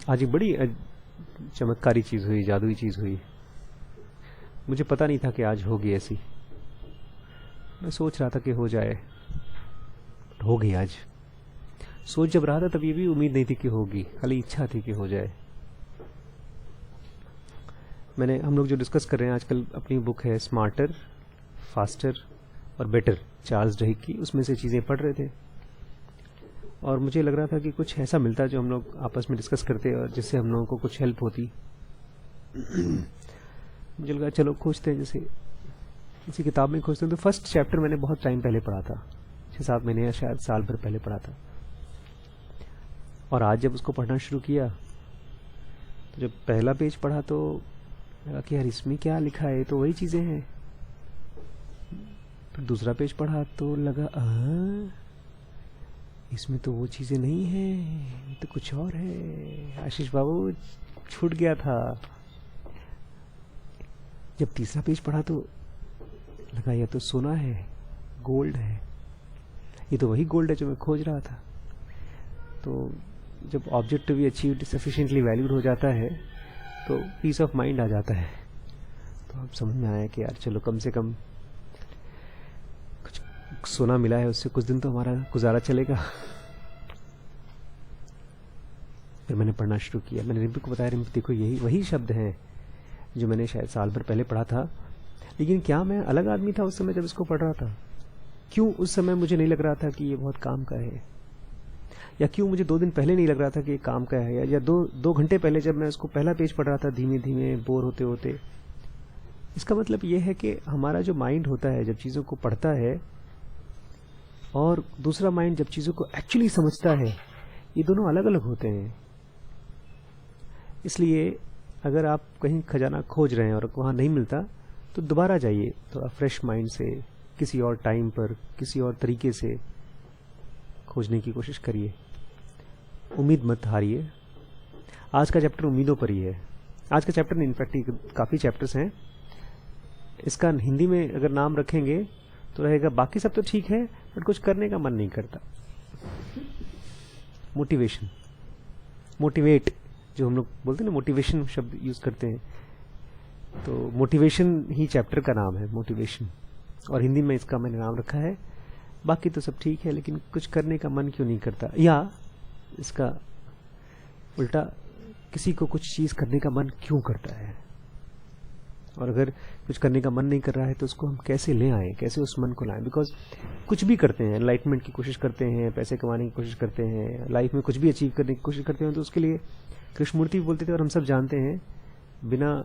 आज एक बड़ी चमत्कारी चीज़ हुई, जादुई चीज़ हुई। मुझे पता नहीं था कि आज होगी ऐसी। मैं सोच रहा था कि हो जाए, हो गई आज। सोच जब रहा था तब ये भी उम्मीद नहीं थी कि होगी, खाली इच्छा थी कि हो जाए। हम लोग जो डिस्कस कर रहे हैं आजकल, अपनी बुक है स्मार्टर, फास्टर और बेटर, चार्ल्स डहिक की, उसमें से चीज़ें पढ़ रहे थे और मुझे लग रहा था कि कुछ ऐसा मिलता जो हम लोग आपस में डिस्कस करते और जिससे हम लोगों को कुछ हेल्प होती। मुझे लगा चलो खोजते हैं, जैसे किसी किताब में खोजते हैं। तो फर्स्ट चैप्टर मैंने बहुत टाइम पहले पढ़ा था, 6-7 महीने या शायद साल भर पहले पढ़ा था। और आज जब उसको पढ़ना शुरू किया तो जब पहला पेज पढ़ा तो लगा कि यार इसमें क्या लिखा है, तो वही चीज़ें हैं। फिर दूसरा पेज पढ़ा तो लगा इसमें तो वो चीज़ें नहीं हैं, ये तो कुछ और है। आशीष बाबू छूट गया था। जब तीसरा पेज पढ़ा तो लगा यह तो सोना है, गोल्ड है, ये तो वही गोल्ड है जो मैं खोज रहा था। तो जब object to be achieved sufficiently valued हो जाता है तो पीस ऑफ माइंड आ जाता है। तो अब समझ में आया कि यार चलो कम से कम कुछ सोना मिला है, उससे कुछ दिन तो हमारा गुजारा चलेगा। फिर मैंने पढ़ना शुरू किया। मैंने रिम्पी को बताया, रिम्पी देखो यही वही शब्द हैं जो मैंने शायद साल भर पहले पढ़ा था, लेकिन क्या मैं अलग आदमी था उस समय जब इसको पढ़ रहा था? क्यों उस समय मुझे नहीं लग रहा था कि ये बहुत काम का है? या क्यों मुझे 2 दिन पहले नहीं लग रहा था कि ये काम का है? या 2 घंटे पहले जब मैं उसको पहला पेज पढ़ रहा था धीमे धीमे बोर होते होते? इसका मतलब ये है कि हमारा जो माइंड होता है जब चीज़ों को पढ़ता है, और दूसरा माइंड जब चीज़ों को एक्चुअली समझता है, ये दोनों अलग अलग होते हैं। इसलिए अगर आप कहीं खजाना खोज रहे हैं और वहाँ नहीं मिलता तो दोबारा जाइए, थोड़ा फ्रेश माइंड से, किसी और टाइम पर, किसी और तरीके से खोजने की कोशिश करिए। उम्मीद मत हारिए। आज का चैप्टर उम्मीदों पर ही है। आज का चैप्टर इनफैक्ट काफ़ी चैप्टर्स हैं। इसका हिंदी में अगर नाम रखेंगे तो रहेगा बाकी सब तो ठीक है बट कुछ करने का मन नहीं करता। मोटिवेशन, मोटिवेट, जो हम लोग बोलते हैं ना, मोटिवेशन शब्द यूज करते हैं, तो मोटिवेशन ही चैप्टर का नाम है, मोटिवेशन। और हिंदी में इसका मैंने नाम रखा है बाकी तो सब ठीक है लेकिन कुछ करने का मन क्यों नहीं करता, या इसका उल्टा, किसी को कुछ चीज़ करने का मन क्यों करता है। और अगर कुछ करने का मन नहीं कर रहा है तो उसको हम कैसे ले आए, कैसे उस मन को लाएं। बिकॉज कुछ भी करते हैं, एनलाइटमेंट की कोशिश करते हैं, पैसे कमाने की कोशिश करते हैं, लाइफ में कुछ भी अचीव करने की कोशिश करते हैं, तो उसके लिए कृष्णमूर्ति भी बोलते थे और हम सब जानते हैं, बिना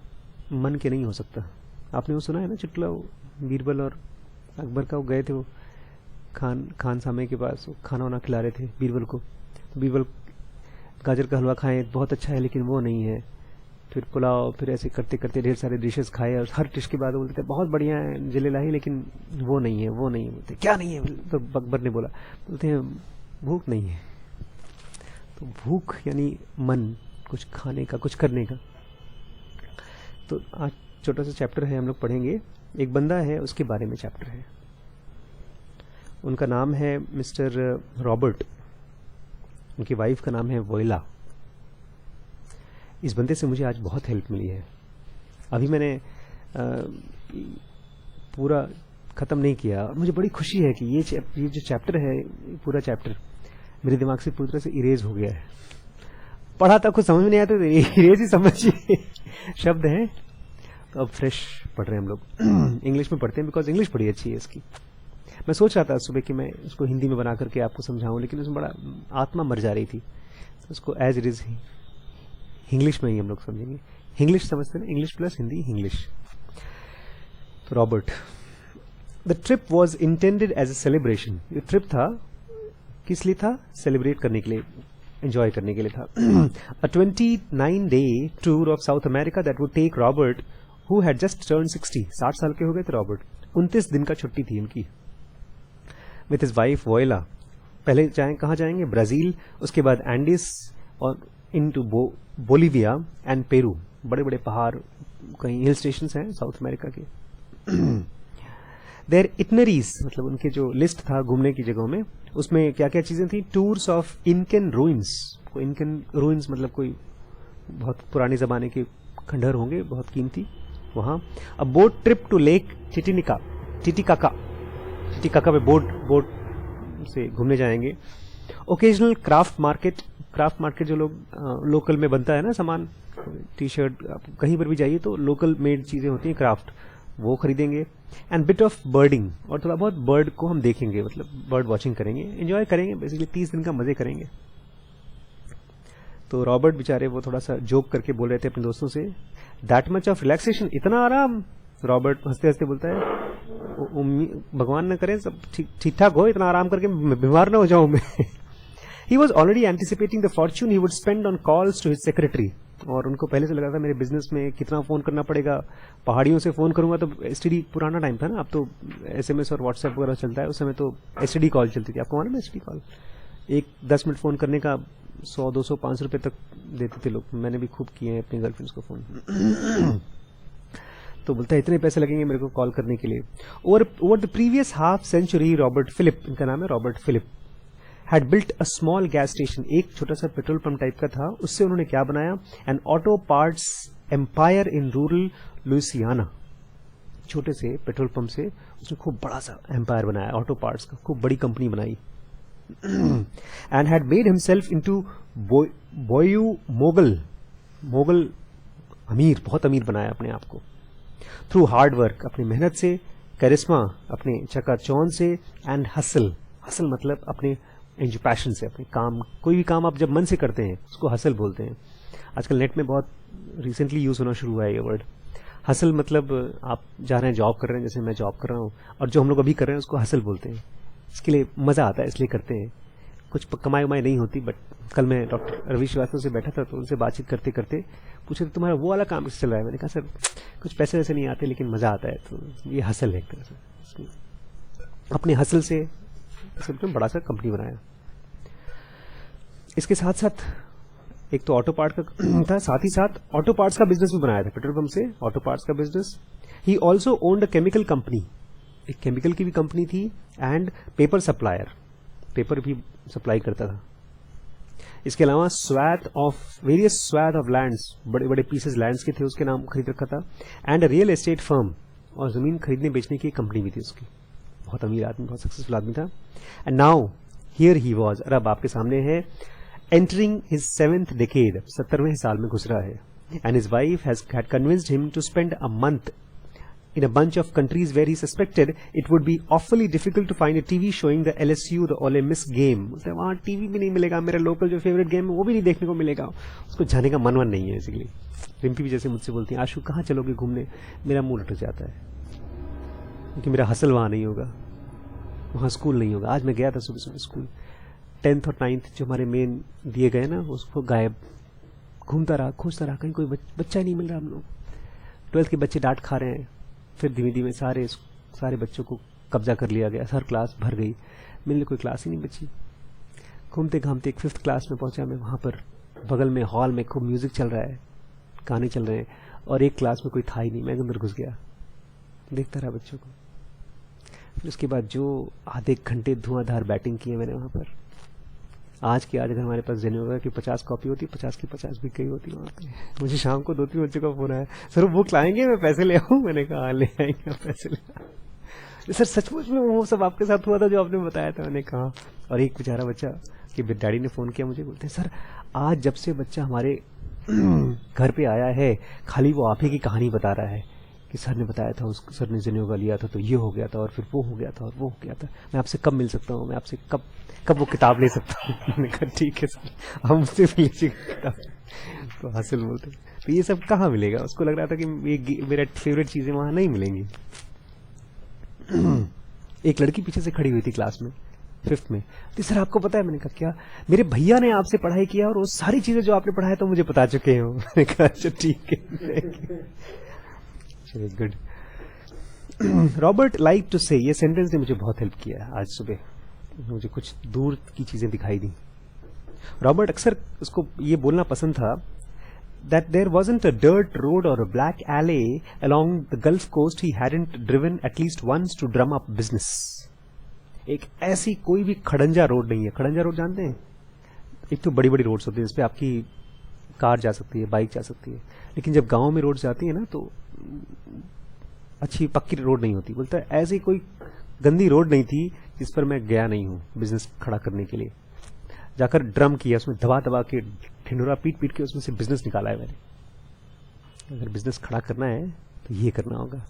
मन के नहीं हो सकता। आपने वो सुना है ना चुटकुला, बीरबल और अकबर का, वो गए थे वो खान सामे के पास, खाना वाना खिला रहे थे बीरबल को। तो बीरबल गाजर का हलवा खाएं, बहुत अच्छा है लेकिन वो नहीं है। फिर पुलाव, फिर ऐसे करते करते ढेर सारे डिशेस खाए और हर डिश के बाद बोलते थे बहुत बढ़िया है जलेला, लेकिन वो नहीं है, वो नहीं है। बोलते क्या नहीं है? तो अकबर ने बोला, बोलते हैं भूख नहीं है। तो भूख यानी मन, कुछ खाने का, कुछ करने का। तो आज छोटा सा चैप्टर है, हम लोग पढ़ेंगे। एक बंदा है, उसके बारे में चैप्टर है। उनका नाम है मिस्टर रॉबर्ट, उनकी वाइफ का नाम है वोइला। इस बंदे से मुझे आज बहुत हेल्प मिली है। अभी मैंने पूरा ख़त्म नहीं किया और मुझे बड़ी खुशी है कि ये जो चैप्टर है, पूरा चैप्टर मेरे दिमाग से पूरी तरह से इरेज हो गया है। पढ़ा था कुछ समझ में नहीं आता, तो इरेज ही समझिए शब्द हैं। तो अब फ्रेश पढ़ रहे हैं हम लोग। इंग्लिश में पढ़ते हैं बिकॉज इंग्लिश बड़ी अच्छी है इसकी। मैं सोच रहा था सुबह कि मैं उसको हिंदी में बना करके आपको समझाऊं, लेकिन उसमें बड़ा आत्मा मर जा रही थी। तो उसको एज इट इज इंग्लिश में ही हम लोग समझेंगे। इंग्लिश समझते हैं, इंग्लिश प्लस हिंदी, इंग्लिश। तो Robert, the trip was intended as a celebration. ये ट्रिप था, किस लिए था? सेलिब्रेट करने के लिए, एंजॉय करने के लिए था। A 29-day tour of South America that would take Robert, who had just turned 60, 60 साल के हो गए थे रॉबर्ट। 29 दिन का छुट्टी थी उनकी। With his wife Voila, पहले कहाँ जाएंगे? ब्राजील, उसके बाद एंडीज और इनटू बोलिविया एंड पेरू। बड़े बड़े पहाड़, कहीं हिल स्टेशंस हैं साउथ अमेरिका के। देयर इटनरीज, मतलब उनके जो लिस्ट था घूमने की जगहों में, उसमें क्या क्या चीजें थी? Tours of Incan ruins. Incan ruins मतलब कोई बहुत पुराने ज़माने के खंडहर होंगे, बहुत कीमती वहाँ। A boat trip to Lake Titicaca पे बोट से घूमने जाएंगे। ओकेजनल क्राफ्ट मार्केट जो लोग लोकल में बनता है ना सामान, टी शर्ट, आप कहीं पर भी जाइए तो लोकल मेड चीज़ें होती हैं क्राफ्ट, वो खरीदेंगे। एंड बिट ऑफ बर्डिंग, और थोड़ा बहुत बर्ड को हम देखेंगे, मतलब बर्ड वॉचिंग करेंगे, एंजॉय करेंगे, बेसिकली 30 दिन का मजे करेंगे। तो रॉबर्ट बेचारे वो थोड़ा सा जोक करके बोल रहे थे अपने दोस्तों से, दैट मच ऑफ रिलैक्सेशन, इतना आराम। रॉबर्ट हंसते हंसते बोलता है, भगवान न करे सब ठीक ठाक हो, इतना आराम करके बीमार ना हो जाऊं मैं। He was already anticipating the fortune he would spend on calls to his secretary, और उनको पहले से लगा था मेरे बिजनेस में कितना फोन करना पड़ेगा, पहाड़ियों से फोन करूंगा तो एसटीडी, पुराना टाइम था ना, अब तो एसएमएस और व्हाट्सएप वगैरह चलता है, उस समय तो एसटीडी कॉल चलती थी, आपको मालूम है एसटीडी कॉल, 10 मिनट फोन करने का 100, 200, 500 रुपए तक देते थे लोग, मैंने भी खूब किए हैं अपनी गर्लफ्रेंड्स को फोन। तो बोलता है इतने पैसे लगेंगे मेरे को कॉल करने के लिए। Over the previous half century Robert Philip, इनका नाम है Robert Philip, had built a small gas station, एक छोटा सा पेट्रोल पंप टाइप का था, उससे उन्होंने क्या बनाया, an auto parts empire in rural Louisiana. छोटे से पेट्रोल पंप से उसने खूब बड़ा सा एम्पायर बनाया, ऑटो पार्ट्स का खूब बड़ी कंपनी बनाई। And had made himself into बोयू मोगल अमीर, बहुत अमीर बनाया अपने आप को, थ्रू हार्ड वर्क, अपनी मेहनत से, करिश्मा अपने चकाचौंध से, एंड हसल मतलब अपने पैशन से, अपने काम, कोई भी काम आप जब मन से करते हैं उसको हसल बोलते हैं। आजकल नेट में बहुत रिसेंटली यूज होना शुरू हुआ है ये वर्ड हसल, मतलब आप जा रहे हैं जॉब कर रहे हैं, जैसे मैं जॉब कर रहा हूँ, और जो हम लोग अभी कर रहे हैं उसको हसल बोलते हैं, इसके लिए मजा आता है इसलिए करते हैं, कुछ कमाई वमाई नहीं होती। बट कल मैं डॉक्टर रवि श्रीवास्तव से बैठा था तो उनसे बातचीत करते करते पूछे तुम्हारा वो वाला काम कैसे चल रहा है, मैंने कहा सर कुछ पैसे वैसे नहीं आते लेकिन मजा आता है, तो ये हसल है एक तरह से, अपने हसल से बड़ा सा कंपनी बनाया। इसके साथ साथ एक तो ऑटो पार्ट का था, साथ ही साथ ऑटो पार्ट्स का बिजनेस भी बनाया था, पेट्रोल पंप से ऑटो पार्ट्स का business. He also owned a chemical company, एक केमिकल की भी कंपनी थी, एंड पेपर सप्लायर, पेपर भी सप्लाई करता था। इसके अलावा वेरियस स्वैथ ऑफ लैंड्स, बड़े बड़े पीसेस लैंड्स के थे उसके नाम खरीद रखा था, एंड रियल एस्टेट फर्म, और जमीन खरीदने बेचने की कंपनी भी थी उसकी, बहुत अमीर आदमी, बहुत सक्सेसफुल आदमी था। And now here he was, और अब आपके सामने है, एंटरिंग हिज 7th डेकेड, 70वें साल में घुस रहा है, and his wife had convinced him to spend a month in a bunch of countries where he suspected it would be awfully difficult to find a TV showing the LSU, the Ole Miss game. उससे वहाँ TV भी नहीं मिलेगा, मेरा local जो favourite game है वो भी नहीं देखने को मिलेगा, उसको जाने का मन नहीं है। बेसिकली रिम्पी भी जैसे मुझसे बोलती है, आशु कहाँ चलोगे घूमने, मेरा मूड उठ जाता है क्योंकि मेरा हसल वहाँ नहीं होगा, वहाँ स्कूल नहीं होगा। आज मैं गया था सुबह सुबह स्कूल, 10th और 9th जो हमारे मेन दिए गए ना, उसको गायब, घूमता रहा, खोजता रहा, कहीं कोई बच्चा नहीं मिल रहा। हम लोग 12th के बच्चे डांट खा रहे हैं, फिर धीमे धीमे सारे बच्चों को कब्जा कर लिया गया, हर क्लास भर गई, मेरे लिए कोई क्लास ही नहीं बची। घूमते घामते एक 5th क्लास में पहुंचा मैं, वहां पर बगल में हॉल में खूब म्यूजिक चल रहा है, गाने चल रहे हैं, और एक क्लास में कोई था ही नहीं, मैं अंदर घुस गया, देखता रहा बच्चों को। फिर उसके बाद जो आधे घंटे धुआंधार बैटिंग की है मैंने वहां पर, आज अगर हमारे पास जेन्युइन की 50 कॉपी होती, 50 की 50 बिक गई होती वहां पे। मुझे शाम को 2-3 बच्चों का फोन आया, सर वो बुक लाएंगे, मैं पैसे ले आऊं, मैंने कहा ले आएंगे, पैसे ले। सर सचमुच में वो सब आपके साथ हुआ था जो आपने बताया था, मैंने कहा। और एक बेचारा बच्चा कि डैडी ने फोन किया मुझे, बोलते हैं सर आज जब से बच्चा हमारे घर पे आया है खाली वो आप ही की कहानी बता रहा है कि सर ने बताया था, उस सर ने जेन्युइन लिया था तो ये हो गया था, और फिर वो हो गया था, और वो हो गया था, मैं आपसे कब मिल सकता हूँ, मैं आपसे कब वो किताब ले सकता हूँ। मैंने कहा ठीक है सर, हम उससे भी लीजिएगा किताब। तो हासिल बोलते, तो ये सब कहाँ मिलेगा, उसको लग रहा था कि ये मेरा फेवरेट चीजें वहां नहीं मिलेंगी। एक लड़की पीछे से खड़ी हुई थी क्लास में 5th में, तो सर आपको पता है, मैंने कहा क्या, मेरे भैया ने आपसे पढ़ाई किया और वो सारी चीजें जो आपने पढ़ाया तो मुझे बता चुके हैं। मैंने कहा अच्छा ठीक है, चलिए गुड। रॉबर्ट लाइक टू से, ये सेंटेंस ने मुझे बहुत हेल्प किया आज सुबह, मुझे कुछ दूर की चीजें दिखाई दी। रॉबर्ट अक्सर उसको ये बोलना पसंद था that there wasn't a dirt road or a black alley along the Gulf Coast he hadn't driven at least once to drum up business. एक ऐसी कोई भी खड़ंजा रोड नहीं है। खड़ंजा रोड जानते हैं? एक तो बड़ी बड़ी रोड्स होती है जिसपे आपकी कार जा सकती है, बाइक जा सकती है, लेकिन जब गांव में रोड जाती है ना तो अच्छी पक्की रोड नहीं होती। बोलता है ऐसी कोई गंदी रोड नहीं थी जिस पर मैं गया नहीं हूँ बिजनेस खड़ा करने के लिए। जाकर ड्रम किया, उसमें दबा दबा के ढिंडोरा पीट पीट के उसमें से बिजनेस निकाला है मैंने। अगर बिजनेस खड़ा करना है तो ये करना होगा,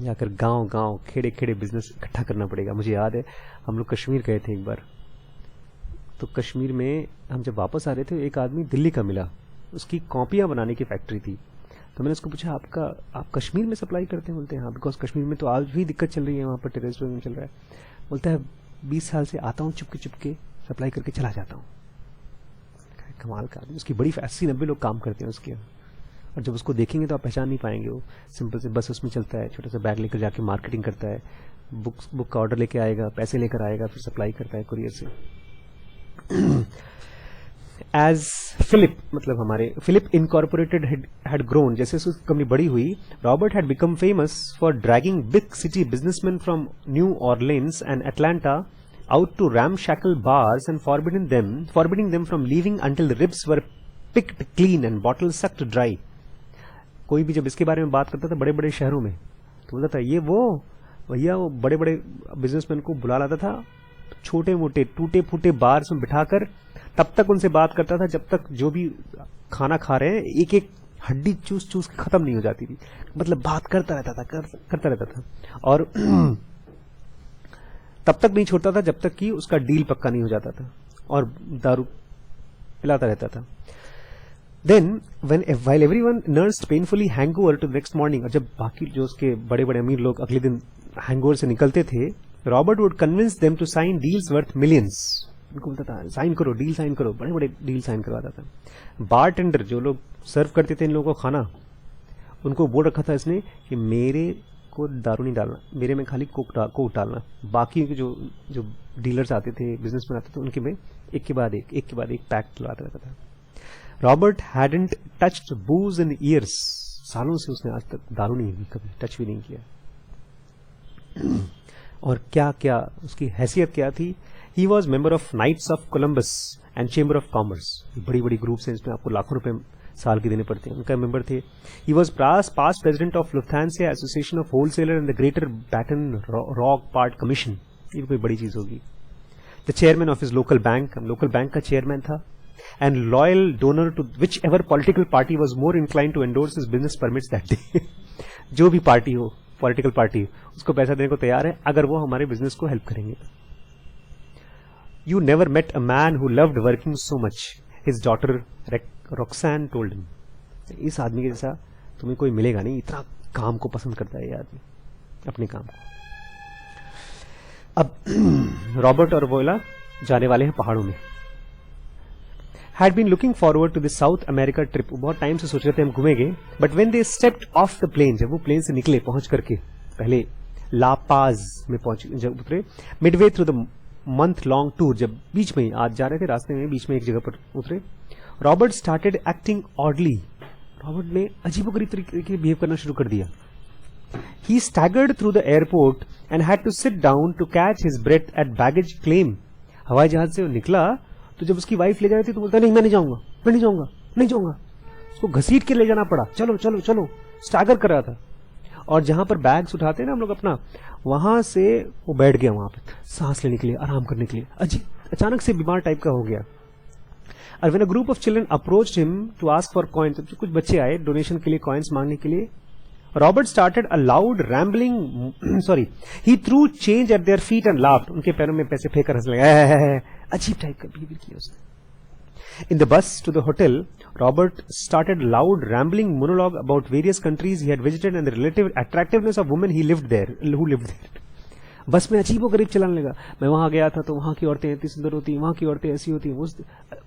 जाकर गांव गांव खेड़े खेड़े बिजनेस इकट्ठा करना पड़ेगा। मुझे याद है हम लोग कश्मीर गए थे एक बार, तो कश्मीर में हम जब वापस आ रहे थे एक आदमी दिल्ली का मिला, उसकी कॉपियां बनाने की फैक्ट्री थी। तो मैंने उसको पूछा आप कश्मीर में सप्लाई करते हैं? बोलते हैं हाँ, बिकॉज कश्मीर में तो आज भी दिक्कत चल रही है, वहाँ पर टेररिज्म चल रहा है। बोलता है 20 साल से आता हूँ चुपके चुपके सप्लाई करके चला जाता हूँ। कमाल का आदमी, उसकी बड़ी 80-90 लोग काम करते हैं उसके, और जब उसको देखेंगे तो आप पहचान नहीं पाएंगे। वो सिंपल से बस उसमें चलता है, छोटा सा बैग लेकर जाके मार्केटिंग करता है, बुक का ऑर्डर लेके आएगा, पैसे लेकर आएगा, फिर सप्लाई करता है कुरियर से। एज फिलिप, मतलब हमारे फिलिप इनकॉर्पोरेटेड had grown, जैसे उसकी कंपनी बड़ी हुई, Robert had become famous for dragging big city businessmen from New Orleans and Atlanta out to ramshackle bars and forbidding them from leaving until the ribs were picked clean and bottles sucked dry. कोई भी जब इसके बारे में बात करता था बड़े बड़े शहरों में, तो बोलता था ये वो भैया वो बड़े बड़े बिजनेसमैन को बुला लाता था, छोटे मोटे टूटे फूटे बार्स में बिठाकर तब तक उनसे बात करता था जब तक जो भी खाना खा रहे हैं एक एक हड्डी चूस चूस के खत्म नहीं हो जाती थी। मतलब बात करता रहता था और तब तक नहीं छोड़ता था जब तक कि उसका डील पक्का नहीं हो जाता था, और दारू पिलाता रहता था। Then, while everyone nursed painfully hangover to the next morning, और जब बाकी जो उसके बड़े बड़े अमीर लोग अगले दिन हैंगओवर से निकलते थे, Robert would convince them to sign deals worth millions. उनको बोलता था साइन करो, डील साइन करो, बड़े बड़े डील साइन करवाता था। बारटेंडर जो लोग सर्व करते थे इन लोगों को खाना, उनको बोल रखा था इसने कि मेरे को दारू नहीं डालना, मेरे में खाली कोक डालना, बाकी के जो डीलर्स आते थे, बिजनेसमैन आते थे, उनके में एक के बाद एक पैक डलवाता रहता था। Robert hadn't touched booze in years, सालों से उसने आज तक दारू नहीं पी, कभी टच भी नहीं किया। और क्या क्या उसकी हैसियत क्या थी? He was member of Knights of Columbus and chamber of commerce, बड़ी बड़ी ग्रुप्स हैं, इसमें आपको लाखों रुपए साल के देने पड़ते हैं, उनका मेंबर थे। He was past president of Lufthansa association of wholesaler and the greater Baton Rouge part commission, ये कोई बड़ी चीज होगी। The chairman of his local bank का चेयरमैन था, and loyal donor to whichever political party was more inclined to endorse his business permits that day. जो भी party हो, पॉलिटिकल पार्टी, उसको पैसा देने को तैयार है अगर वो हमारे बिजनेस को हेल्प करेंगे। You never met a man who loved working so much, his daughter Roxanne told him. इस आदमी के जैसा तुम्हें कोई मिलेगा नहीं, इतना काम को पसंद करता है ये आदमी, अपने काम को। अब रॉबर्ट और वोला जाने वाले हैं पहाड़ों में। had been looking forward to the South America trip, बहुत टाइम से सोच रहे थे हम घूमेंगे, but when they stepped off the plane, जब वो प्लेन से निकले, पहुंच करके पहले लापाज में जब उतरे, midway through the month long tour, जब बीच में आज जा रहे थे रास्ते में बीच में एक जगह पर उतरे, Robert started acting oddly, Robert ने अजीबोगरीब तरीके से बिहेव करना शुरू कर दिया। He staggered through the airport and had to sit down to catch his breath at baggage claim. हवाई जहाज से वो निकला तो जब उसकी वाइफ ले जा रही थी तो बोलता नहीं मैं नहीं जाऊंगा, उसको घसीट के ले जाना पड़ा, चलो स्टैगर कर रहा था। और जहां पर बैग्स उठाते हैं ना हम लोग अपना, वहां से वो बैठ गया वहां पे सांस लेने के लिए, आराम करने के लिए, अचानक से बीमार टाइप का हो गया। और when a group of children approached him to ask for coins, कुछ बच्चे आए डोनेशन के लिए, कॉइन्स मांगने के लिए, Robert started a loud rambling, he through change at their feet and laughed, उनके पैरों में पैसे फेंक कर हंसने लगा, अजीब टाइप का बिहेवियर किया उसने। In the bus to the hotel, Robert started loud rambling monologue about various countries he had visited and the relative attractiveness of women he lived there. Bus में अजीबोगरीब चलाने लगा, मैं वहां गया था तो वहां की औरतें इतनी सुंदर होती, वहां की औरतें ऐसी होती, वो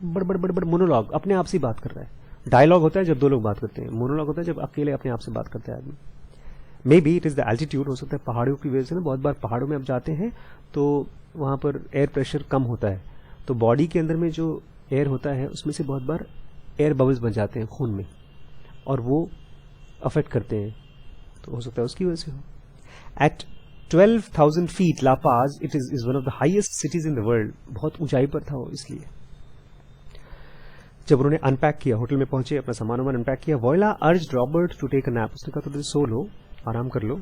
बड़ मोनोलॉग, अपने आप से बात कर रहा है। डायलॉग होता है जब दो लोग बात करते हैं, मोनोलॉग होता है जब अकेले अपने आप से बात करता है आदमी। May be it is the altitude, हो सकता है पहाड़ों की वजह से ना, बहुत बार पहाड़ों में आप जाते हैं तो वहां पर एयर प्रेशर कम होता है, तो बॉडी के अंदर में जो एयर होता है उसमें से बहुत बार एयर बबल्स बन जाते हैं खून में, और वो अफेक्ट करते हैं, तो हो सकता है उसकी वजह से हो। At 12,000 feet, La Paz, it is one of the highest cities in the world, बहुत ऊंचाई पर था वो इसलिए। जब उन्होंने अनपैक किया, होटल में पहुंचे, अपना सामान वामान अनपैक किया, voila urged Robert to take a nap. उसने कहा थोड़ी सो लो, आराम कर लो।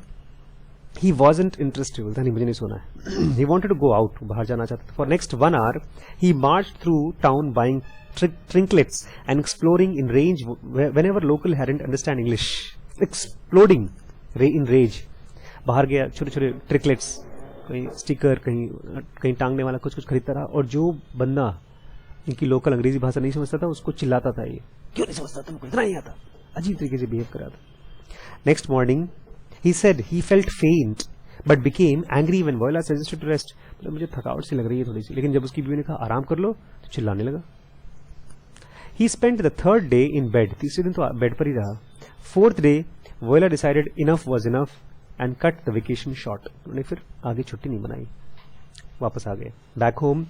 He wasn't interested, बोलता नहीं मुझे नहीं सोना है। He wanted to go out, बाहर जाना चाहता था। For next 1 hour, he marched through town buying trinkets and exploring in rage whenever local hadn't understand English. Exploding in rage. बाहर गया, छोटे छोटे ट्रिकलेट्स, कहीं स्टिकर, कहीं टांगने वाला कुछ खरीदता रहा, और जो बंदा इनकी लोकल अंग्रेजी भाषा नहीं समझता था उसको चिल्लाता था, ये क्यों नहीं समझता, तुमको इतना ही आता। अजीब तरीके से बिहेव करा था। Next morning he said he felt faint but became angry when Voila suggested to rest. मतलब मुझे थकावट सी लग रही है थोड़ी सी, लेकिन जब उसकी बीवी ने कहा आराम कर लो तो चिल्लाने लगा। He spent the 3rd day in bed. तीसरे दिन तो बेड पर ही रहा। 4th day Voila decided enough was enough and cut the vacation short. उन्होंने फिर आगे छुट्टी नहीं बनाई, वापस आ गए। Back home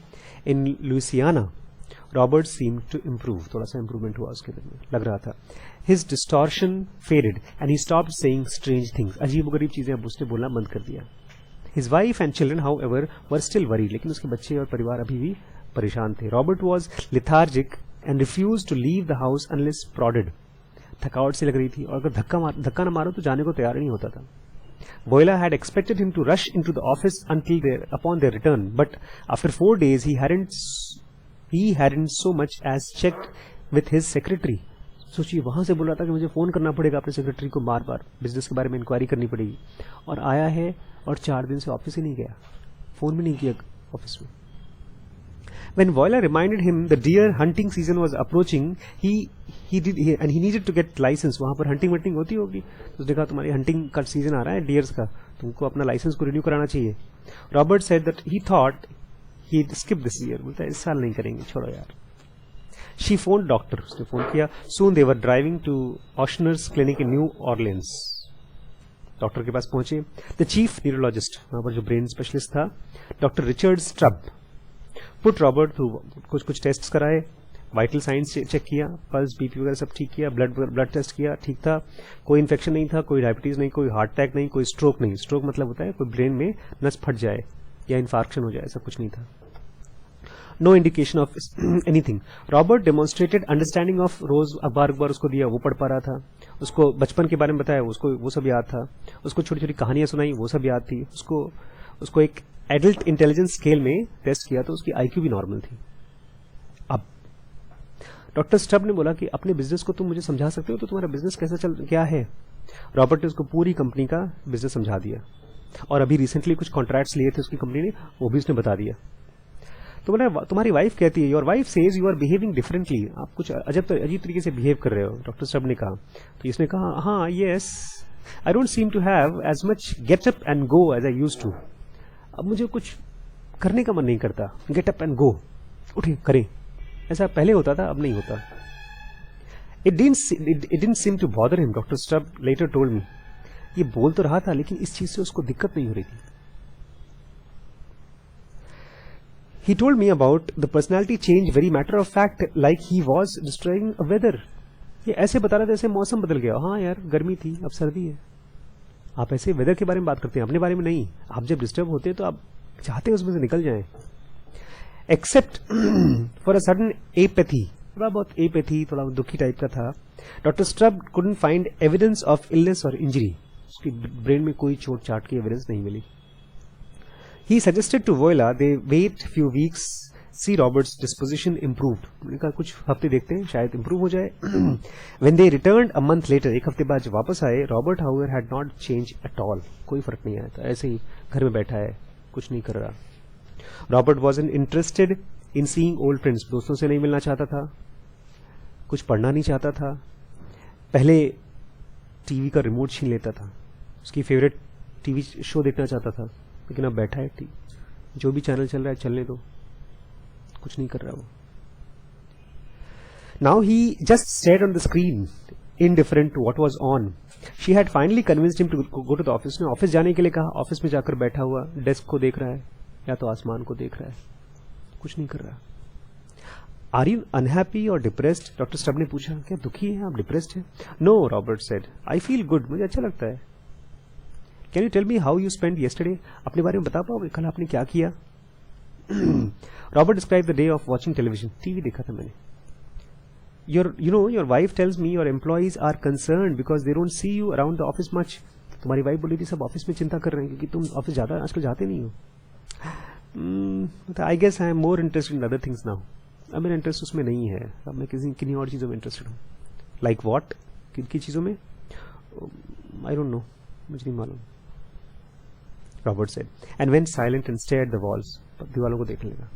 in Louisiana, Robert seemed to improve. थोड़ा सा improvement हुआ उसके दिन में, लग रहा था। His distortion faded and he stopped saying strange things. अजीब-गरीब चीजें अब उसने बोलना बंद कर दिया। His wife and children, however, were still worried. लेकिन उसके बच्चे और परिवार अभी भी परेशान थे। Robert was lethargic and refused to leave the house unless prodded. थकावट सी लग रही थी, और अगर धक्का न मारो तो जाने को तैयार नहीं होता था। Voila had expected him to rush into the office upon their return, but after 4 days he hadn't so much as checked with his secretary. सोचिए, वहां से बोल रहा था कि मुझे फोन करना पड़ेगा अपने सेक्रेटरी को, बार बार बिजनेस के बारे में इंक्वायरी करनी पड़ेगी, और आया है और 4 दिन से ऑफिस ही नहीं गया, फोन भी नहीं किया ऑफिस में। When Voila reminded him the deer hunting season was approaching, he needed to get license. वहां पर hunting होती होगी, तो उसने कहा तुम्हारी hunting का सीजन आ रहा है डियर्स का, तुमको अपना लाइसेंस को रिन्यू कराना चाहिए। Robert said that he thought he'd skip this year. बोलता है इस साल नहीं करेंगे, छोड़ो यार। She phoned doctor. उसने फोन किया। Soon they were driving to Ochsner's clinic in New Orleans. Doctor के पास पहुंचे। The chief neurologist, वहां पर जो ब्रेन स्पेशलिस्ट था, doctor Richard strobe, put Robert through कुछ टेस्ट कराए, वाइटल साइंस चेक किया, पल्स बीपी वगैरह सब ठीक किया, ब्लड टेस्ट किया, ठीक था, कोई इन्फेक्शन नहीं था, कोई डायबिटीज नहीं, कोई हार्ट अटैक नहीं, कोई स्ट्रोक नहीं। स्ट्रोक मतलब होता है कोई ब्रेन में नस फट जाए या इन्फार्क्शन हो जाए, ऐसा कुछ नहीं था। No indication of anything. Robert demonstrated understanding of, रोज अखबार उसको दिया, वो पढ़ पा रहा था, उसको बचपन के बारे में बताया, उसको वो सब याद था, उसको छोटी छोटी कहानियां सुनाई, वो सब याद थी, उसको एक एडल्ट इंटेलिजेंस स्केल में टेस्ट किया तो उसकी आईक्यू भी नॉर्मल थी। अब डॉक्टर स्टब ने बोला कि अपने बिजनेस को तुम मुझे समझा सकते हो, तो तुम्हारा बिजनेस कैसा क्या है। रॉबर्ट ने उसको पूरी कंपनी का बिजनेस समझा दिया, और अभी रिसेंटली कुछ कॉन्ट्रैक्ट्स लिए थे उसकी कंपनी ने, वो भी उसने बता दिया। तो बोला तुम्हारी वाइफ कहती है, your wife says you are behaving differently, आप कुछ अजीब तरीके से बिहेव कर रहे हो, डॉक्टर स्टब ने कहा। तो इसने कहा हाँ yes, I don't seem to have as much get up and go as I used to. अब मुझे कुछ करने का मन नहीं करता, गेट अप एंड गो, उठे करें, ऐसा पहले होता था, अब नहीं होता। It didn't seem to bother him, Dr. Stubb later told me. ये बोल तो रहा था, लेकिन इस चीज से उसको दिक्कत नहीं हो रही थी। He told me about the personality change, very matter of fact, like he was destroying a weather. ये ऐसे बता रहा था जैसे मौसम बदल गया। हाँ यार, गर्मी थी, अब सर्दी है। आप ऐसे वेदर के बारे में बात करते हैं, अपने बारे में नहीं। आप जब डिस्टर्ब होते हैं तो आप चाहते हैं उसमें से निकल जाएं। Except for a sudden apathy, थोड़ा बहुत एपैथी, थोड़ा दुखी टाइप का था। Doctor Strub couldn't find evidence of illness और इंजरी, उसकी ब्रेन में कोई चोट चाट की एविडेंस नहीं मिली। He suggested to Viola they wait few weeks, see Robert's disposition improved. उन्होंने कहा कुछ हफ्ते देखते हैं, शायद इम्प्रूव हो जाए। When they returned a month later, एक हफ्ते बाद जब वापस आए, Robert however had not change at all, कोई फर्क नहीं आया था, ऐसे ही घर में बैठा है, कुछ नहीं कर रहा। Robert wasn't interested in seeing old friends, दोस्तों से नहीं मिलना चाहता था, कुछ पढ़ना नहीं चाहता था। पहले टीवी का रिमोट छीन लेता था, उसकी फेवरेट टीवी शो देखना चाहता था, लेकिन अब बैठा है, जो भी चैनल चल रहा है चलने दो, कुछ नहीं कर रहा वो। Now he just stared on the screen, indifferent to what was on. She had finally convinced him to go to the office. ने ऑफिस जाने के लिए कहा, ऑफिस में जाकर बैठा हुआ डेस्क को देख रहा है या तो आसमान को देख रहा है, कुछ नहीं कर रहा। आर यू अनहैप्पी और डिप्रेस्ड, डॉक्टर स्टब ने पूछा, क्या दुखी है आप, डिप्रेस्ड है? No, Robert said, I feel good, मुझे अच्छा लगता है। Can you tell me how you spend yesterday, अपने बारे में बता पाओगे कल आपने क्या किया? Robert describe the day of watching television, TV देखा था मैंने। your wife tells me your employees are concerned because they don't see you around the office much. तुम्हारी वाइफ बोली थी सब ऑफिस में चिंता कर रहे हैं क्योंकि तुम ऑफिस ज्यादा आजकल जाते नहीं हो. I guess I am more interested in other things now. अब मेरा इंटरेस्ट उसमें नहीं है, अब मैं किन्हीं और चीजों में इंटरेस्टेड हूँ. लाइक वॉट, किन की चीजों में, आई डोंट नो, मुझे नहीं मालूम. Robert said and went silent and stared at the walls. दीवालों को देखने लगा.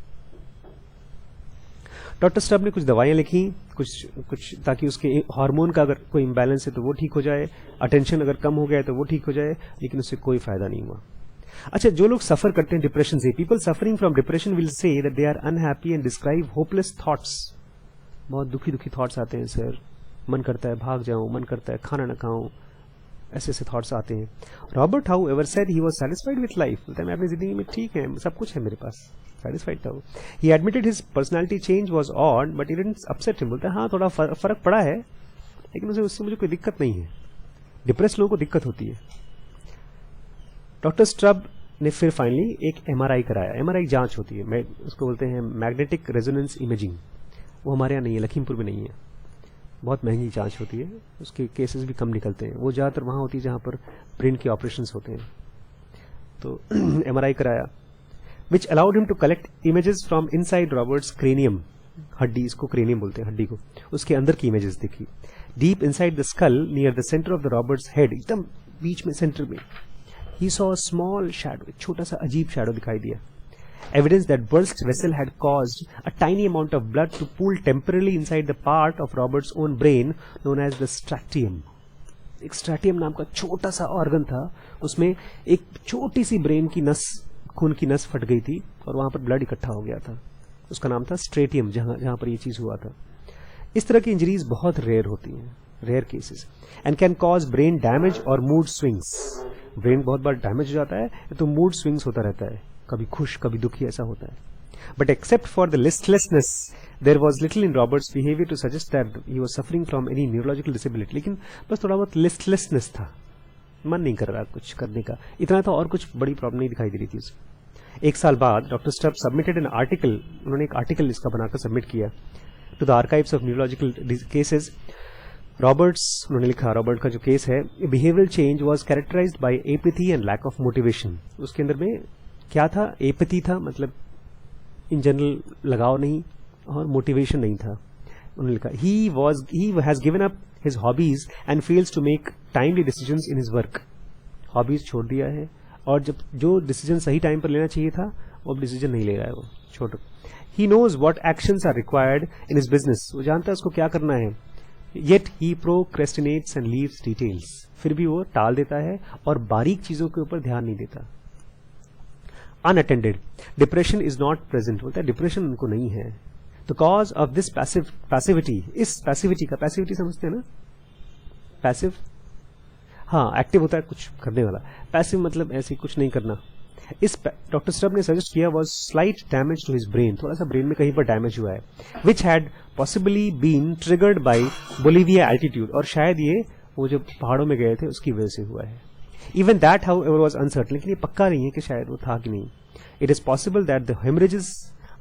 डॉक्टर स्टब ने कुछ दवाइयां लिखी, कुछ ताकि उसके हार्मोन का अगर कोई इम्बैलेंस है तो वो ठीक हो जाए, अटेंशन अगर कम हो गया है तो वो ठीक हो जाए, लेकिन उससे कोई फायदा नहीं हुआ. अच्छा, जो लोग सफर करते हैं डिप्रेशन से, people suffering from depression will say that they are unhappy and describe hopeless thoughts. बहुत दुखी थॉट्स आते हैं सर, मन करता है भाग जाऊं, मन करता है खाना न खाऊं, ऐसे थॉट्स आते हैं. Robert how ever said he was satisfied with life. मैं अपनी जिंदगी में ठीक है, सब कुछ है मेरे पास, सैटिस्फाइड था वो. ही admitted his personality change was odd but it didn't upset him. बोलता है हाँ थोड़ा फर्क पड़ा है, लेकिन उससे मुझे कोई दिक्कत नहीं है. डिप्रेस लोगों को दिक्कत होती है. डॉक्टर स्ट्रब ने फिर फाइनली एक एमआरआई कराया. एमआरआई जांच होती है, उसको बोलते हैं मैग्नेटिक रेजोनेंस इमेजिंग. वो हमारे यहाँ नहीं है, लखीमपुर में नहीं है, बहुत महंगी जांच होती है, उसके केसेस भी कम निकलते हैं. वो ज्यादातर वहां होती है जहां पर ब्रेन के ऑपरेशंस होते हैं. तो एमआरआई कराया which allowed him to collect images from inside Robert's cranium. हड्डी, इसको क्रेनियम बोलते हैं हड्डी को. उसके अंदर की इमेजेस देखी. Deep inside the school near the centre of the Roberts head, एकदम बीच में, सेंटर में, he saw a small shadow, एक छोटा सा अजीब शैडो दिखाई दिया. Evidence that burst vessel had caused a tiny amount of blood to pool temporarily inside the part of Robert's own brain known as the strattium. एक स्ट्रैटियम नाम का छोटा सा ऑर्गन था, उसमें एक छोटी सी ब्रेन की नस, खून की नस फट गई थी और वहां पर ब्लड इकट्ठा हो गया था. उसका नाम था स्ट्रेटियम, जहां पर ये चीज हुआ था. इस तरह की इंजरीज बहुत रेयर होती हैं, rare cases, and can cause brain damage और मूड स्विंग्स. ब्रेन बहुत बार डैमेज हो जाता है तो मूड स्विंग्स होता रहता है, कभी खुश कभी दुखी, ऐसा होता है. But except for the listlessness there was little in Robert's behaviour to suggest that he was suffering from any neurological disability. लेकिन बस थोड़ा बहुत लिस्टलेसनेस था, मन नहीं कर रहा कुछ करने का, इतना था, और कुछ बड़ी प्रॉब्लम नहीं दिखाई दे रही थी उसे. एक साल बाद doctor Stubb submitted an article, उन्होंने एक आर्टिकल इसका बनाकर सबमिट किया to the archives of neurological cases. Roberts, उन्होंने लिखा, रॉबर्ट का जो केस है, behavioural change was characterised by apathy and lack of motivation. उसके अंदर में क्या था, एपैथी था, मतलब इन जनरल लगाव नहीं, और मोटिवेशन नहीं था. उन्होंने लिखा he has given up his hobbies and fails to make timely decisions in his work. Hobbies छोड़ दिया है, और जब जो डिसीजन सही टाइम पर लेना चाहिए था वो अब डिसीजन नहीं ले रहा है, वो छोड़. He knows what actions are required in his business. वो जानता है उसको क्या करना है. Yet he procrastinates and leaves details. फिर भी वो टाल देता है और बारीक चीजों के ऊपर ध्यान नहीं देता. Unattended depression is not present. बोलता है डिप्रेशन उनको नहीं है. The cause of this passivity, इस पैसिविटी का, पैसिविटी समझते हैं ना, पैसिव, हाँ एक्टिव होता है कुछ करने वाला, पैसिव मतलब ऐसे कुछ नहीं करना. इस डॉक्टर स्टब ने सजेस्ट किया was slight damage to his brain. थोड़ा सा ब्रेन में कहीं पर डैमेज हुआ है, which had possibly been triggered by Bolivia altitude. और शायद ये वो जो पहाड़ों में गए थे उसकी वजह से हुआ है. Even that how ever was uncertain. लेकिन ये पक्का नहीं है कि शायद वो था कि नहीं. It is possible that the haemorrhages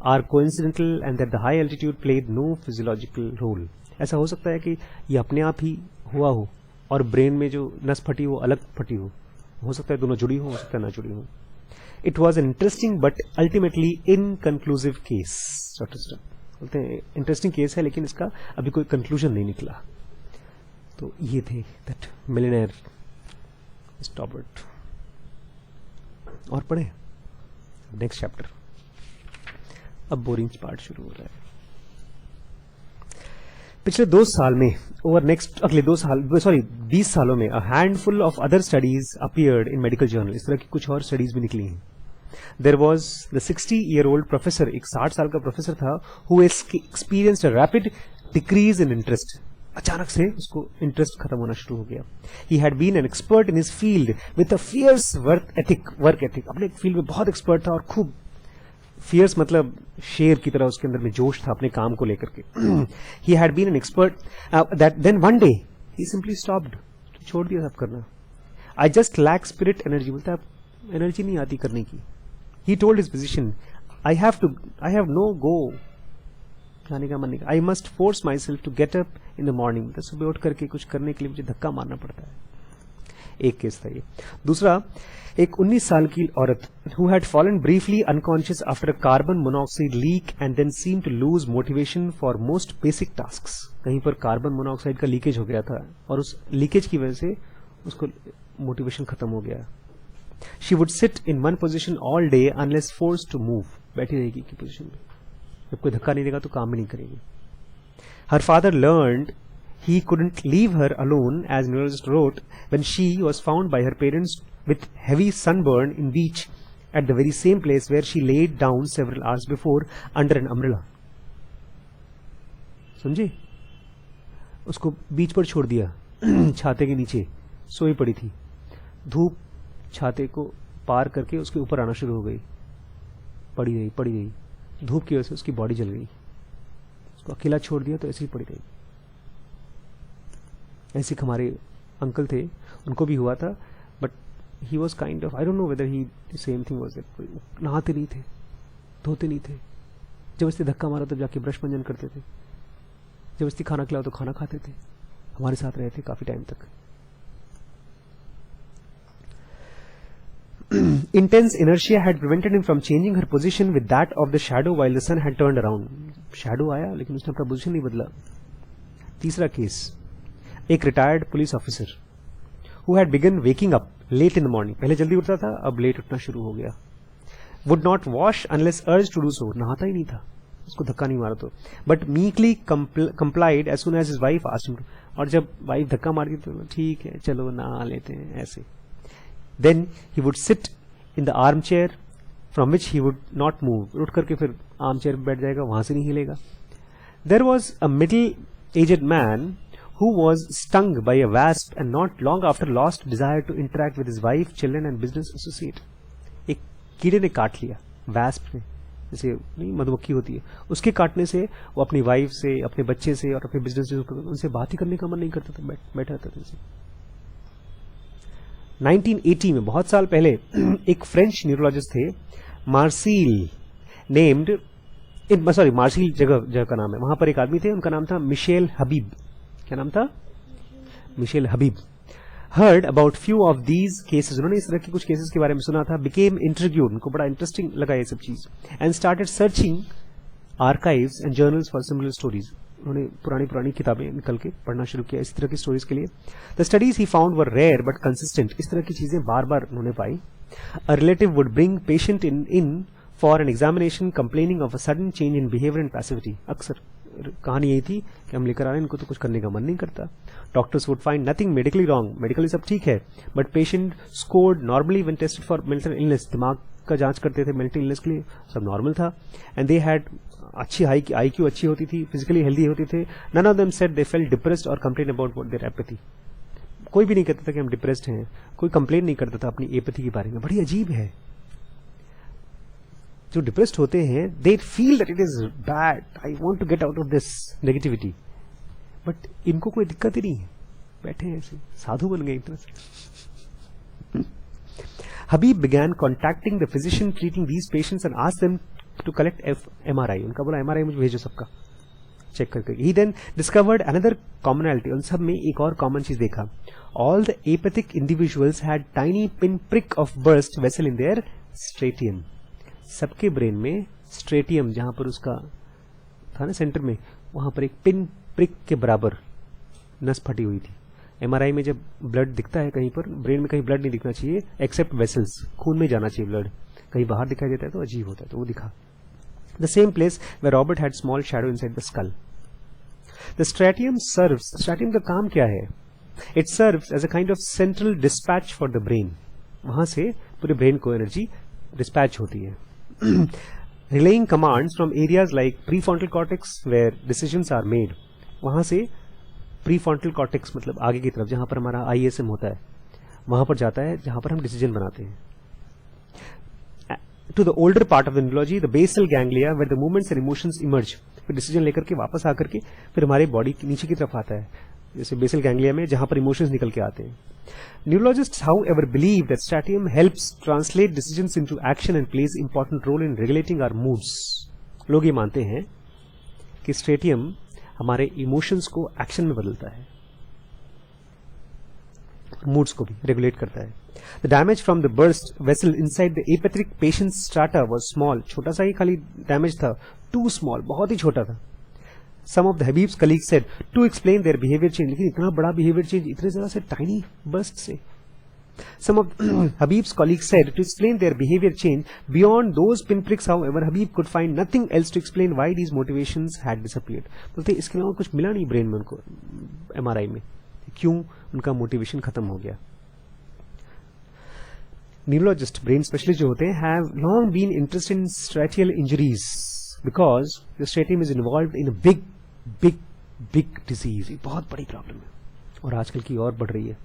are coincidental and that the high altitude played no physiological role. ऐसा हो सकता है कि ये अपने आप ही हुआ हो और ब्रेन में जो नस फटी वो अलग फटी हो सकता है दोनों जुड़ी हो सकता है ना जुड़ी हो. It was an interesting but ultimately inconclusive case. Doctor stub बोलते हैं इंटरेस्टिंग केस है लेकिन इसका अभी कोई कंक्लूजन नहीं निकला. तो ये थे दैट मिलियनेयर स्टॉबर्ट. और पढ़े नेक्स्ट चैप्टर. अब बोरिंग पार्ट शुरू हो रहा है. पिछले 2 साल में, ओवर नेक्स्ट अगले 20 सालों में, a handful of other studies appeared in medical journal. इस तरह की कुछ और स्टडीज भी निकली हैं. There was the 60-year-old professor, एक 60 साल का प्रोफेसर था, who experienced a rapid decrease in interest. अचानक से उसको इंटरेस्ट खत्म होना शुरू हो गया. He had been an expert in his field with a fierce work ethic. अपने फील्ड में बहुत एक्सपर्ट था और खूब फियर्स मतलब शेर की तरह उसके अंदर में जोश था अपने काम को लेकर के. He had been an expert that then one day he simply stopped. छोड़ दिया सब करना. I just lack spirit energy. बोलता है एनर्जी नहीं आती करने की. He told his physician, I have no go खाने का मन नहीं, I must force myself to get up in the morning, मतलब सुबह उठ करके कुछ करने के लिए मुझे धक्का मारना पड़ता है। एक केस था ये। दूसरा, एक 19 साल की औरत who had fallen briefly unconscious after a carbon monoxide leak and then seemed to lose motivation for most basic tasks। कहीं पर कार्बन मोनोऑक्साइड का लीकेज हो गया था और उस लीकेज की वजह से उसको मोटिवेशन खत्म हो गया। She would sit in one position all day unless forced to move। बैठी रहेगी की पोजीशन में, जब कोई धक्का नहीं देगा तो काम भी नहीं करेगी। Her father learned he couldn't leave her alone, as neurologist wrote, when she was found by her parents with heavy sunburn in beach at the very same place where she laid down several hours before under an umbrella। समझे? उसको बीच पर छोड़ दिया छाते के नीचे सोई पड़ी थी, धूप छाते को पार करके उसके ऊपर आना शुरू हो गई, पड़ी रही, धूप की वजह से उसकी बॉडी जल गई, उसको अकेला छोड़ दिया तो ऐसे ही पड़ी रही। ऐसे हमारे अंकल थे, उनको भी हुआ था, but he was kind of, I don't know whether he same thing was that. नहाते नहीं थे, धोते नहीं थे, जबरदस्ती धक्का मारा तब जाके ब्रश मंजन करते थे, जबरदस्ती खाना खिलाओ तो खाना खाते थे, हमारे साथ रहे थे काफी टाइम तक। Intense inertia had prevented him from changing her position with that of the shadow while the sun had turned around। Shadow आया लेकिन उसने अपना पोजीशन नहीं बदला। तीसरा केस, एक retired police officer who had begun waking up late in the morning, पहले जल्दी उठता था, अब लेट उठना शुरू हो गया। would not wash unless urged to do so, नहाता ही नहीं था, उसको धक्का नहीं मारा तो, but meekly complied as soon as his wife asked him to। और जब वाइफ धक्का मारती तो ठीक है चलो नहा लेते हैं ऐसे। Then he would sit in the armchair from which he would not move। उठ करके फिर आर्म चेयर पर बैठ जाएगा, वहां से नहीं हिलेगा। There was a middle-aged man who was stung by a wasp and not long after lost desire to interact with his wife, children and business associate। एक कीड़े ने काट लिया, wasp ने, जैसे नहीं मधुमक्खी होती है, उसके काटने से वो अपनी वाइफ से, अपने बच्चे से और अपने बिजनेस से उनसे बात ही करने का मन नहीं करता था, बैठा रहता था। 1980 में, बहुत साल पहले, एक फ्रेंच न्यूरोलॉजिस्ट थे, मार्सिल नेम्ड, सॉरी मार्सिल जगह का नाम है, वहां पर एक आदमी थे, उनका नाम था मिशेल हबीब। क्या नाम था? Michel Habib. Heard about few of these cases, उन्होंने इस तरह के कुछ केसेस के बारे में सुना था। बिकेम इंट्रिग्यूड, उनको बड़ा इंटरेस्टिंग लगा ये सब चीज, and started searching archives and journals for similar stories. उन्होंने पुरानी किताबें निकल के पढ़ना शुरू किया इस तरह की स्टोरीज के लिए। The studies he found were rare but consistent, इस तरह की चीजें बार बार उन्होंने पाई। A relative would bring patient in for an examination complaining of a sudden change in behaviour and passivity. अक्सर कहानी यही थी कि हम लेकर आ रहे हैं, इनको तो कुछ करने का मन नहीं करता। Doctors would find nothing medically wrong, medically सब ठीक है, but patient scored normally when tested for mental illness, दिमाग का जांच करते थे मेंटल इलनेस के लिए, सब नॉर्मल था। एंड दे हैड अच्छी IQ अच्छी होती थी, फिजिकली हेल्दी होती थे। None of them said they felt depressed और कंप्लेन अबाउट देयर एपैथी। कोई भी नहीं कहता था कि हम डिप्रेस्ड हैं, कोई कंप्लेन नहीं करता था अपनी एपैथी के बारे में। बड़ी अजीब है, जो डिप्रेस्ड होते हैं they feel that it is bad, I want to get out of this negativity, but इनको कोई दिक्कत ही नहीं है, बैठे हैं ऐसे, साधु बन गए एक तरह से। हबीब began contacting the physician treating these patients and asked them to collect MRI। उनका बोला MRI मुझे भेजो सबका, चेक करके। He then discovered another commonality, उन सब में एक और कॉमन चीज देखा। All the apathic individuals had tiny pinprick of burst vessel in their stratum। सबके ब्रेन में स्ट्रेटियम, जहां पर उसका था ना सेंटर में, वहां पर एक पिन प्रिक के बराबर नस फटी हुई थी। MRI में जब ब्लड दिखता है कहीं पर, ब्रेन में कहीं ब्लड नहीं दिखना चाहिए एक्सेप्ट वेसल्स, खून में जाना चाहिए ब्लड, कहीं बाहर दिखाई देता है तो अजीब होता है, तो वो दिखा। The same place where Robert had small shadow inside the skull. The striatum serves, striatum का काम क्या है? It serves as a kind of central dispatch for the brain, वहां से पूरे ब्रेन को एनर्जी डिस्पैच होती है। Relaying commands from areas like prefrontal cortex where decisions are made, वहां से प्रीफ्रंटल कॉर्टेक्स मतलब आगे की तरफ जहां पर हमारा ISM होता है, वहां पर जाता है जहां पर हम डिसीजन बनाते हैं। To the older part of the neurology, the basal ganglia where the movements and emotions emerge, फिर डिसीजन लेकर के वापस आकर के फिर हमारे बॉडी नीचे की तरफ आता है, जैसे बेसल गैंग्लिया में जहां पर इमोशंस निकल के आते हैं। Neurologists, however, believe that stratinium helps translate decisions into action and plays important role in regulating our moods। लोग ये मानते हैं कि स्ट्रेटियम हमारे इमोशंस को एक्शन में बदलता है, मूड्स को भी रेगुलेट करता है. The damage from the burst vessel inside the apathetic patient striata was small. छोटा सा ही खाली डैमेज था, टू स्मॉल, बहुत ही छोटा था. Some of the Habib's colleagues said to explain their behavior change. लेकिन इतना बड़ा behavior change इतने जरा से tiny burst से. Some of Habib's colleagues said to explain their behavior change beyond those pinpricks. However, Habib could find nothing else to explain why these motivations had disappeared. बोलते इसके अलावा कुछ मिला नहीं ब्रेन में उनको, MRI में, क्यों उनका मोटिवेशन खत्म हो गया. न्यूरोलॉजिस्ट, ब्रेन स्पेशलिस्ट जो होते हैं, have long been interested in striatal injuries because the striatum is involved in a big disease. बहुत बड़ी प्रॉब्लम है और आजकल की और बढ़ रही है.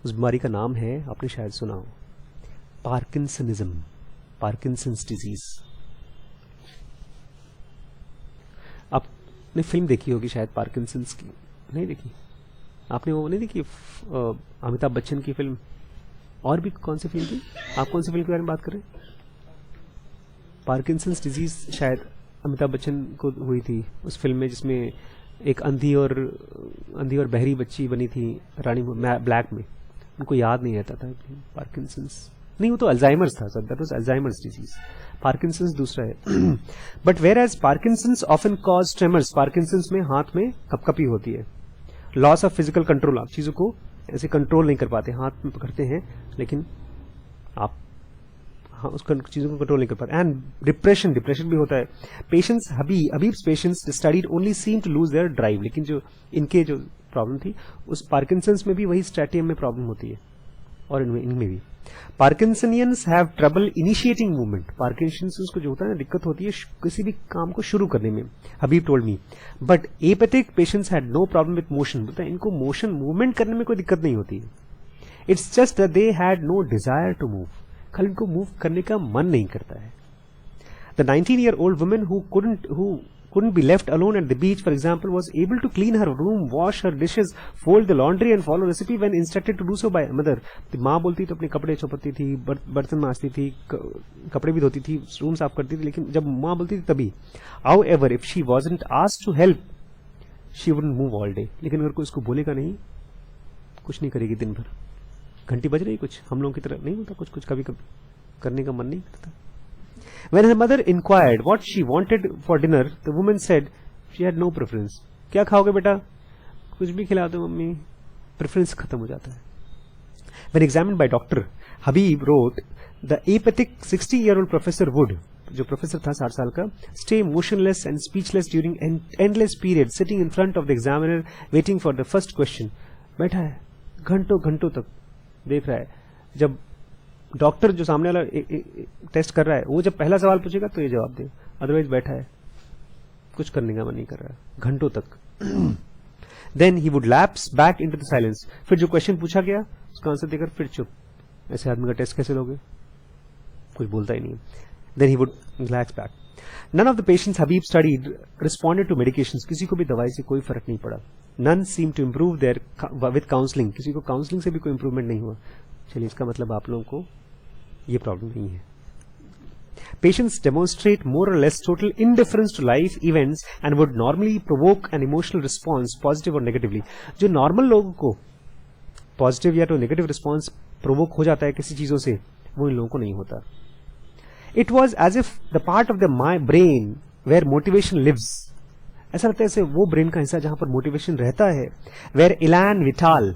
उस बीमारी का नाम है, आपने शायद सुना हो, पार्किंसनिज्म, पार्किंसंस डिजीज. आपने फिल्म देखी होगी शायद पार्किंसंस की, नहीं देखी? आपने वो नहीं देखी अमिताभ बच्चन की फिल्म? और भी कौन सी फिल्म थी? आप कौन सी फिल्म के बारे में बात कर रहे हैं? पार्किंसंस डिजीज शायद अमिताभ बच्चन को हुई थी उस फिल्म में, जिसमें एक अंधी और बहरी बच्ची बनी थी रानी ब्लैक में. उनको याद नहीं रहता था. पार्किंसंस नहीं, वो तो अल्जाइमर्स था सर, that was Alzheimer's disease. Parkinson's दूसरा है. But whereas Parkinson's often cause tremors. Parkinson's में हाथ में कपकपी होती है. लॉस ऑफ फिजिकल कंट्रोल, आप चीजों को ऐसे कंट्रोल नहीं कर पाते, हाथ में पकड़ते हैं लेकिन आप उस चीजों को कंट्रोल नहीं कर पाते. एंड डिप्रेशन भी होता है. Patients, Habib's patients studied only seem to lose their drive. लेकिन जो इनके जो प्रॉब्लम थी उस पार्किंसंस में भी वही स्ट्रेटियम में प्रॉब्लम होती है और इनमें भी. Parkinsonians have trouble initiating movement. Parkinson's को जो होता है ना, दिक्कत होती है किसी भी काम को शुरू करने में, Habib told me. But apathetic patients had no problem with motion. बोलता है इनको मोशन मूवमेंट करने में कोई दिक्कत नहीं होती है. It's just that they had no desire to move. खाली इनको मूव करने का मन नहीं करता है. The 19-year-old woman who couldn't be left alone at the beach, for example, was able to clean her room, wash her dishes, fold the laundry and follow recipe when instructed to do so by mother. माँ बोलती तो अपने कपड़े चौपड़ती थी, बर्तन मांजती थी, कपड़े भी धोती थी, रूम साफ करती थी, लेकिन जब माँ बोलती थी तभी. However, if she wasn't asked to help, she wouldn't move all day. लेकिन अगर कोई इसको बोलेगा नहीं, कुछ नहीं करेगी दिन भर. घंटी बज रही कुछ, हम लोगों की तरह नहीं होता कुछ कभी करने का मन नहीं करता. When her mother inquired what she wanted for dinner, the woman said she had no preference. क्या खाओगे बेटा? कुछ भी खिला दो मम्मी. प्रेफरेंस खत्म हो जाता है. When examined by doctor, Habib wrote, the apathic 60-year-old professor would, जो प्रोफेसर था 60 साल का, stay motionless and speechless during endless period, sitting in front of the examiner, waiting for the first question. बैठा है घंटों तक देख रहा है. जब डॉक्टर जो सामने वाला टेस्ट कर रहा है, वो जब पहला सवाल पूछेगा तो ये जवाब दे, अदरवाइज बैठा है, कुछ करने का मन नहीं कर रहा है घंटों तक. Then he would lapse back into the silence. फिर जो क्वेश्चन पूछा गया उसका आंसर देकर फिर चुप. ऐसे आदमी का टेस्ट कैसे लोगे? कुछ बोलता ही नहीं. Then he would relax back. None of the patients Habib studied responded to medications. किसी को भी दवाई से कोई फर्क नहीं पड़ा. None seem to improve their with counselling. किसी को काउंसलिंग से भी कोई इंप्रूवमेंट नहीं हुआ. चलिए, इसका मतलब आप लोगों को ये प्रॉब्लम नहीं है. Patients demonstrate more or less total indifference to life events and would normally provoke an emotional response, positive or negatively. जो नॉर्मल लोगों को पॉजिटिव या तो नेगेटिव रिस्पॉन्स प्रोवोक हो जाता है किसी चीजों से, वो इन लोगों को नहीं होता. It was as if the part of the brain where motivation lives. ऐसा लगता है जैसे वो ब्रेन का हिस्सा जहां पर मोटिवेशन रहता है. Where Elan Vital,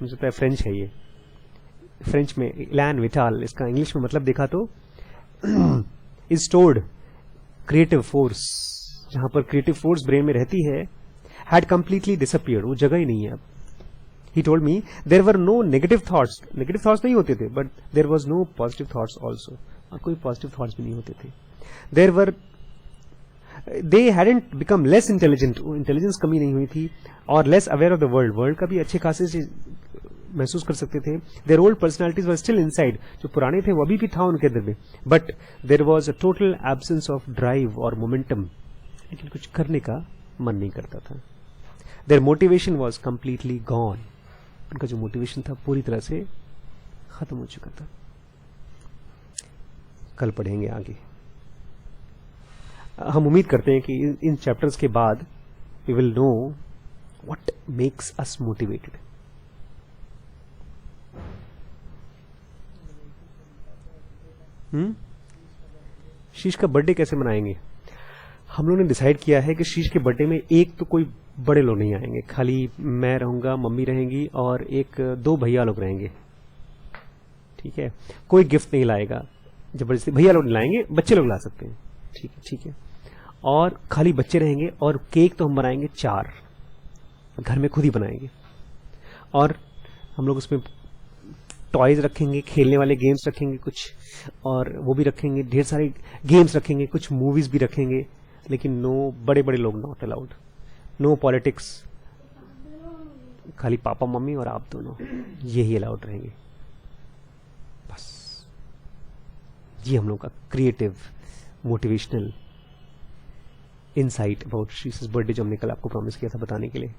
मुझे पता है फ्रेंच है ये, फ्रेंच में इलान विटाल, इसका इंग्लिश में मतलब देखा तो इज स्टोर्ड क्रिएटिव फोर्स. जहां पर क्रिएटिव फोर्स ब्रेन में रहती है, हैड कंप्लीटली डिसअपियर्ड. वो जगह ही नहीं है अब. He told me there were no negative thoughts. Negative thoughts नहीं होते थे, but there was no positive thoughts also. और कोई पॉजिटिव थॉट्स भी नहीं होते थे. There were they hadn't become less intelligent. Intelligence कमी नहीं हुई थी. और less aware of the world का भी अच्छे खासे से महसूस कर सकते थे. Their old personalities were still inside. जो पुराने थे वो अभी भी था उनके अंदर में, but there was a total absence of drive और मोमेंटम. लेकिन कुछ करने का मन नहीं करता था. Their motivation was completely gone. उनका जो मोटिवेशन था पूरी तरह से खत्म हो चुका था. कल पढ़ेंगे आगे. हम उम्मीद करते हैं कि इन चैप्टर्स के बाद we will know what makes us motivated. Shish का बर्थडे कैसे मनाएंगे? हम लोगों ने डिसाइड किया है कि शीश के बर्थडे में एक तो कोई बड़े लोग नहीं आएंगे, खाली मैं रहूंगा, मम्मी रहेंगी और एक दो भैया लोग रहेंगे। ठीक है, कोई गिफ्ट नहीं लाएगा, जबरदस्ती भैया लोग नहीं लाएंगे, बच्चे लोग ला सकते हैं। ठीक है, ठीक है। और खाली बच्चे रहेंगे और केक तो हम बनाएंगे 4, घर में खुद ही बनाएंगे। और हम लोग उसमें टॉयज रखेंगे, खेलने वाले गेम्स रखेंगे कुछ, और वो भी रखेंगे, ढेर सारे गेम्स रखेंगे, कुछ मूवीज भी रखेंगे, लेकिन नो बड़े बड़े लोग नॉट अलाउड, नो पॉलिटिक्स, खाली पापा मम्मी और आप दोनों यही अलाउड रहेंगे। बस ये हम लोग का क्रिएटिव मोटिवेशनल इनसाइट अबाउट शीश's बर्थडे जो हमने कल आपको प्रॉमिस किया था बताने के लिए।